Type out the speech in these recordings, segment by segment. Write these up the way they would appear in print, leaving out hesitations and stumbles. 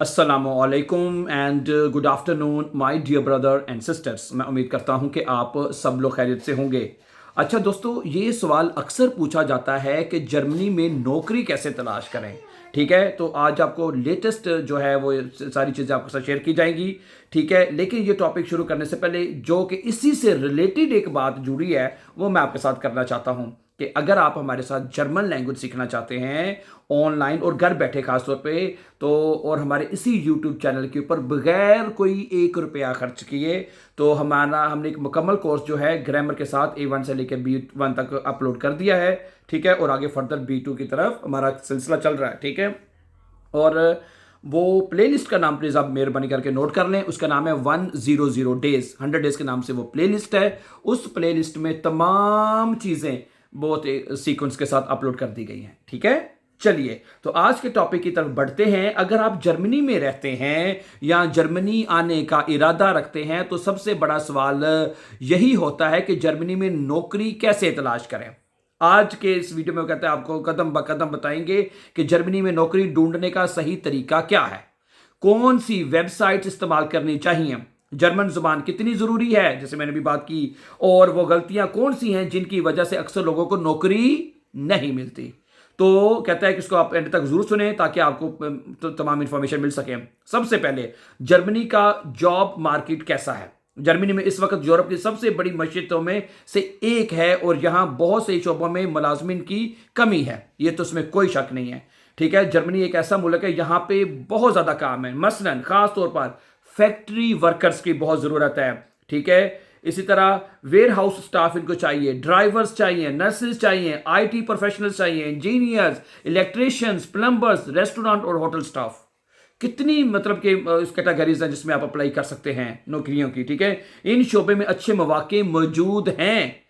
अस्सलामुअलैकुम and good afternoon my dear brother and sisters. मैं उम्मीद करता हूं कि आप सब लोग खैरियत से होंगे। अच्छा दोस्तों, ये सवाल अक्सर पूछा जाता है कि जर्मनी में नौकरी कैसे तलाश करें। ठीक है, तो आज आपको लेटेस्ट जो है वो सारी चीज़ें आपके साथ शेयर की जाएंगी। ठीक है, लेकिन ये टॉपिक शुरू करने से पहले जो कि इसी से रिलेटेड एक बात जुड़ी है वो मैं आपके साथ करना चाहता हूं कि अगर आप हमारे साथ जर्मन लैंग्वेज सीखना चाहते हैं ऑनलाइन और घर बैठे खासतौर पे, तो और हमारे इसी यूट्यूब चैनल के ऊपर बगैर कोई 1 रुपया खर्च किए, तो हमने एक मुकम्मल कोर्स जो है ग्रामर के साथ A1 से लेकर B1 तक अपलोड कर दिया है। ठीक है, और आगे फर्दर B2 की तरफ हमारा सिलसिला चल रहा है। ठीक है, और वो प्लेलिस्ट का नाम प्लीज़ आप मेहरबानी करके नोट कर लें। उसका नाम है 100 डेज, 100 डेज के नाम से वो प्लेलिस्ट है। उस प्लेलिस्ट में तमाम चीज़ें बहुत सीक्वेंस के साथ अपलोड कर दी गई हैं। ठीक है, चलिए तो आज के टॉपिक की तरफ बढ़ते हैं। अगर आप जर्मनी में रहते हैं या जर्मनी आने का इरादा रखते हैं तो सबसे बड़ा सवाल यही होता है कि जर्मनी में नौकरी कैसे तलाश करें। आज के इस वीडियो में कहते हैं आपको कदम ब कदम बताएंगे कि जर्मनी में नौकरी ढूंढने का सही तरीका क्या है, कौन सी वेबसाइट इस्तेमाल करनी चाहिए, जर्मन जुबान कितनी जरूरी है जैसे मैंने भी बात की, और वो गलतियां कौन सी हैं जिनकी वजह से अक्सर लोगों को नौकरी नहीं मिलती। तो कहता है कि इसको आप एंड तक जरूर सुने ताकि आपको तमाम इंफॉर्मेशन मिल सके। सबसे पहले जर्मनी का जॉब मार्केट कैसा है। जर्मनी में इस वक्त यूरोप की सबसे बड़ी मस्जिदों में से एक है और यहां बहुत से शोबों में मुलाजमिन की कमी है, ये तो उसमें कोई शक नहीं है। ठीक है, जर्मनी एक ऐसा मुल्क है यहां पे बहुत ज्यादा काम है, मसलन खास तौर पर फैक्ट्री वर्कर्स की बहुत जरूरत है। ठीक है, इसी तरह वेयर हाउस स्टाफ इनको चाहिए, ड्राइवर्स चाहिए, नर्सेज चाहिए, आईटी प्रोफेशनल्स चाहिए, इंजीनियर्स, इलेक्ट्रिशियंस, प्लम्बर्स, रेस्टोरेंट और होटल स्टाफ। कितनी मतलब कि इस कैटेगरीज हैं जिसमें आप अप्लाई कर सकते हैं नौकरियों की। ठीक है, इन शोबे में अच्छे मौके मौजूद हैं।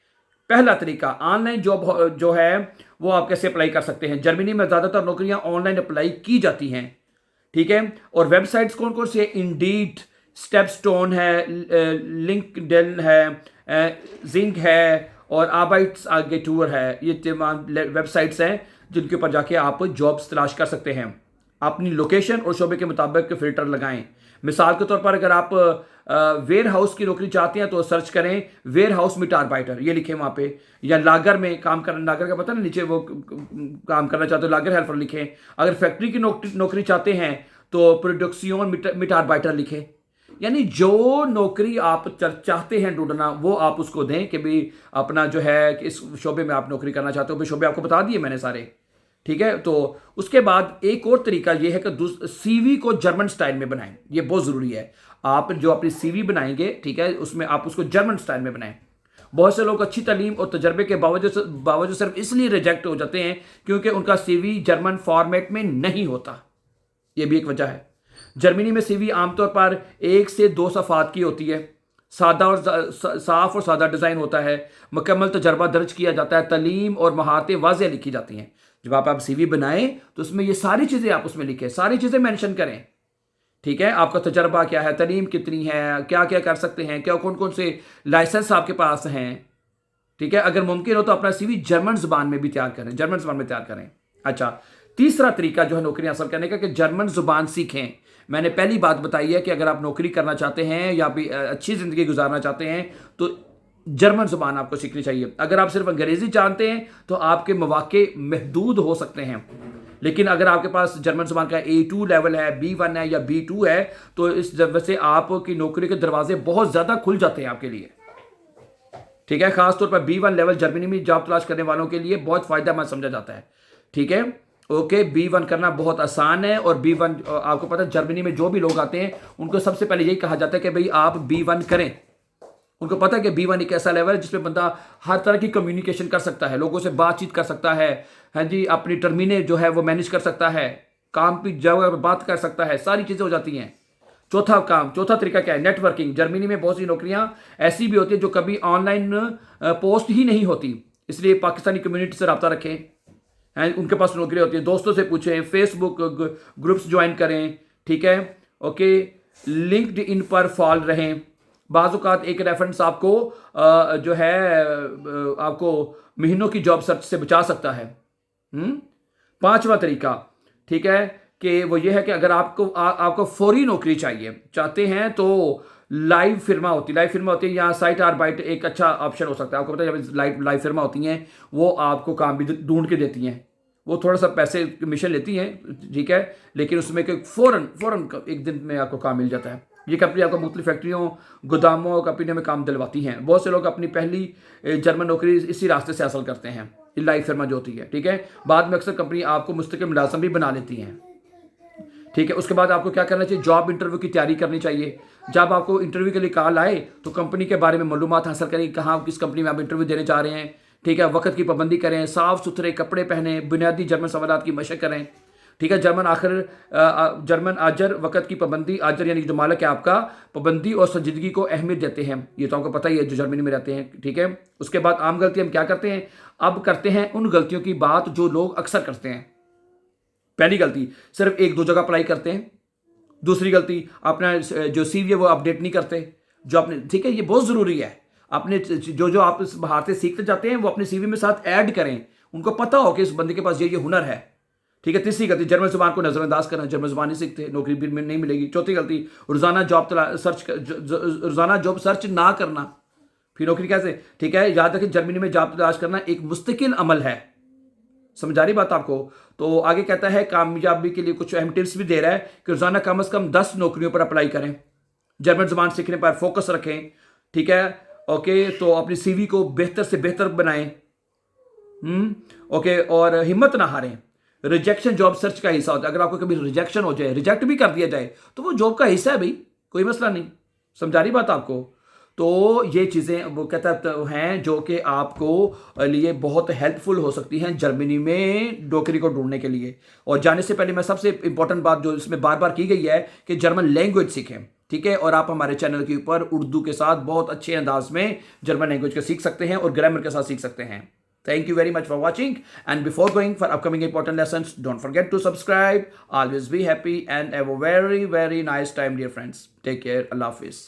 पहला तरीका ऑनलाइन जॉब जो है वो आप कैसे अप्लाई कर सकते हैं। जर्मनी में ज्यादातर नौकरियां ऑनलाइन अप्लाई की जाती हैं। ठीक है, और वेबसाइट्स कौन कौन सी है, इंडीड, स्टेपस्टोन है, लिंक्डइन है, जिंक है और आबाइट्स आगे टूर है। ये तमाम वेबसाइट्स हैं जिनके ऊपर जाके आप जॉब्स तलाश कर सकते हैं। अपनी लोकेशन और शोबे के मुताबिक फिल्टर लगाएं। मिसाल के तौर पर अगर आप वेयर हाउस की नौकरी चाहते हैं तो सर्च करें वेयर हाउस मिटारबाइटर, ये लिखें वहां पे, या लागर में काम करना, लागर का पता ना नीचे वो काम करना चाहते हो लागर हेल्पर लिखें। अगर फैक्ट्री की नौकरी चाहते हैं तो प्रोडक्सियोन मिटारबाइटर लिखें। यानी जो नौकरी आप चाहते हैं ढूंढना वो आप उसको दें कि भाई अपना जो है कि इस शोबे में आप नौकरी करना चाहते हो, भाई शोबे आपको बता दिए मैंने सारे। ठीक है, तो उसके बाद एक और तरीका यह है कि सीवी को जर्मन स्टाइल में बनाएं। ये बहुत जरूरी है। आप जो अपनी सीवी बनाएंगे, ठीक है, उसमें आप उसको जर्मन स्टाइल में बनाएं। बहुत से लोग अच्छी तालीम और तजर्बे के बावजूद सिर्फ इसलिए रिजेक्ट हो जाते हैं क्योंकि उनका सीवी जर्मन फॉर्मेट में नहीं होता। यह भी एक वजह है। जर्मनी में सीवी आमतौर पर 1 से 2 सफ़ात की होती है। सादा और साफ और सादा डिज़ाइन होता है। मुकम्मल तजर्बा दर्ज किया जाता है। तालीम और महारतें वाज़ेह लिखी जाती हैं। जब आप सीवी बनाएं तो उसमें ये सारी चीज़ें आप उसमें लिखें, सारी चीज़ें मेंशन करें। ठीक है, आपका तजर्बा क्या है, तालीम कितनी है, क्या क्या कर सकते हैं, क्या कौन कौन से लाइसेंस आपके पास हैं। ठीक है, अगर मुमकिन हो तो अपना सीवी जर्मन जुबान में भी तैयार करें, जर्मन जुबान में तैयार करें। अच्छा, तीसरा तरीका जो है नौकरी हासिल करने का कि जर्मन जुबान सीखें। मैंने पहली बात बताई है कि अगर आप नौकरी करना चाहते हैं या भी अच्छी ज़िंदगी गुजारना चाहते हैं तो जर्मन जुबान आपको सीखनी चाहिए। अगर आप सिर्फ अंग्रेजी जानते हैं तो आपके मौके महदूद हो सकते हैं, लेकिन अगर आपके पास जर्मन जुबान का A2 लेवल है, B1 है या B2 है तो इस वजह से आपकी नौकरी के दरवाजे बहुत ज़्यादा खुल जाते हैं आपके लिए। ठीक है, खासतौर पर B1 लेवल जर्मनी में जॉब तलाश करने वालों के लिए बहुत फायदेमंद समझा जाता है। ठीक है, ओके, B1 करना बहुत आसान है। और B1 आपको पता है जर्मनी में जो भी लोग आते हैं उनको सबसे पहले यही कहा जाता है कि भाई आप B1 करें। उनको पता है कि B1 एक ऐसा लेवल है जिसमें बंदा हर तरह की कम्युनिकेशन कर सकता है, लोगों से बातचीत कर सकता है, हाँ जी, अपनी टर्मिने जो है वो मैनेज कर सकता है, काम की जगह पर बात कर सकता है, सारी चीज़ें हो जाती हैं। चौथा तरीका क्या है, नेटवर्किंग। जर्मनी में बहुत सी नौकरियां ऐसी भी होती है जो कभी ऑनलाइन पोस्ट ही नहीं होती, इसलिए पाकिस्तानी कम्युनिटी से रब्ता रखें। हैं, उनके पास नौकरी होती है, दोस्तों से पूछें, फेसबुक ग्रुप्स ज्वाइन करें। ठीक है, ओके, लिंक्ड इन पर फॉल रहें। बाज़-औक़ात एक रेफरेंस आपको जो है आपको महीनों की जॉब सर्च से बचा सकता है। पांचवा तरीका, ठीक है, कि वो ये है कि अगर आपको फौरी नौकरी चाहते हैं तो लाइव फिर्मा होती है या साइट आर्बाइट एक अच्छा ऑप्शन हो सकता है। आपको पता है जब लाइव फिर्मा होती हैं वो आपको काम भी ढूंढ के देती हैं, वो थोड़ा सा पैसे कमीशन लेती हैं, ठीक है, लेकिन उसमें फ़ौरन एक दिन में आपको काम मिल जाता है। ये कंपनी आपको मुख्तलिफ फैक्ट्रियों, गोदामों, कंपनियों में काम दिलवाती हैं। बहुत से लोग अपनी पहली जर्मन नौकरी इसी रास्ते से हासिल करते हैं, लाइव फिर्मा जो होती है, ठीक है। बाद में अक्सर कंपनी आपको मुस्तकिल मुलाज़िम भी बना लेती हैं, ठीक है। उसके बाद आपको क्या करना चाहिए, जॉब इंटरव्यू की तैयारी करनी चाहिए। जब आपको इंटरव्यू के लिए कॉल आए तो कंपनी के बारे में मालूमात हासिल करें, कहाँ किस कंपनी में आप इंटरव्यू देने जा रहे हैं, ठीक है। वक्त की पाबंदी करें, साफ सुथरे कपड़े पहने, बुनियादी जर्मन सवालात की मशक करें, ठीक है। जर्मन आजर वक्त की पाबंदी, आजर यानी जो मालिक है आपका, पाबंदी और संजीदगी को अहमियत देते हैं, ये तो आपको पता ही है जो जर्मनी में रहते हैं, ठीक है। उसके बाद आम गलती हम क्या करते हैं, अब करते हैं उन गलतियों की बात जो लोग अक्सर करते हैं। पहली गलती, सिर्फ एक दो जगह अप्लाई करते हैं। दूसरी गलती, अपना जो सीवी है वो अपडेट नहीं करते, जो आपने, ठीक है, ये बहुत ज़रूरी है। अपने जो आप बाहर से सीखते जाते हैं वो अपने सीवी में साथ ऐड करें, उनको पता हो कि इस बंदे के पास ये हुनर है, ठीक है। तीसरी गलती, जर्मन ज़ुबान को नज़रअंदाज करना, जर्मन ज़ुबान नहीं सीखते नौकरी भी नहीं मिलेगी। चौथी गलती, रोज़ाना जॉब सर्च ना करना, फिर नौकरी कैसे, ठीक है। याद रखें जर्मनी में जॉब तलाश करना एक मुस्तकिल अमल है, समझ आ रही बात आपको। तो आगे कहता है कामयाबी के लिए कुछ अहम टिप्स भी दे रहा है कि रोजाना कम से कम 10 नौकरियों पर अप्लाई करें, जर्मन जुबान सीखने पर फोकस रखें, ठीक है, ओके। तो अपनी सीवी को बेहतर से बेहतर बनाएं, ओके, और हिम्मत ना हारें। रिजेक्शन जॉब सर्च का हिस्सा होता है, अगर आपको कभी रिजेक्शन हो जाए, रिजेक्ट भी कर दिया जाए तो वो जॉब का हिस्सा है भाई, कोई मसला नहीं, समझा रही बात आपको। तो ये चीज़ें वो कहता हैं जो कि आपको लिए बहुत हेल्पफुल हो सकती हैं जर्मनी में नौकरी को ढूंढने के लिए। और जाने से पहले मैं सबसे इंपॉर्टेंट बात जो इसमें बार बार की गई है कि जर्मन लैंग्वेज सीखें, ठीक है। और आप हमारे चैनल के ऊपर उर्दू के साथ बहुत अच्छे अंदाज में जर्मन लैंग्वेज को सीख सकते हैं और ग्रामर के साथ सीख सकते हैं। Thank you very much for watching, and before going for upcoming important lessons, don't forget to subscribe. Always be happy and have a very nice time, dear friends. Take care. Allah Hafiz.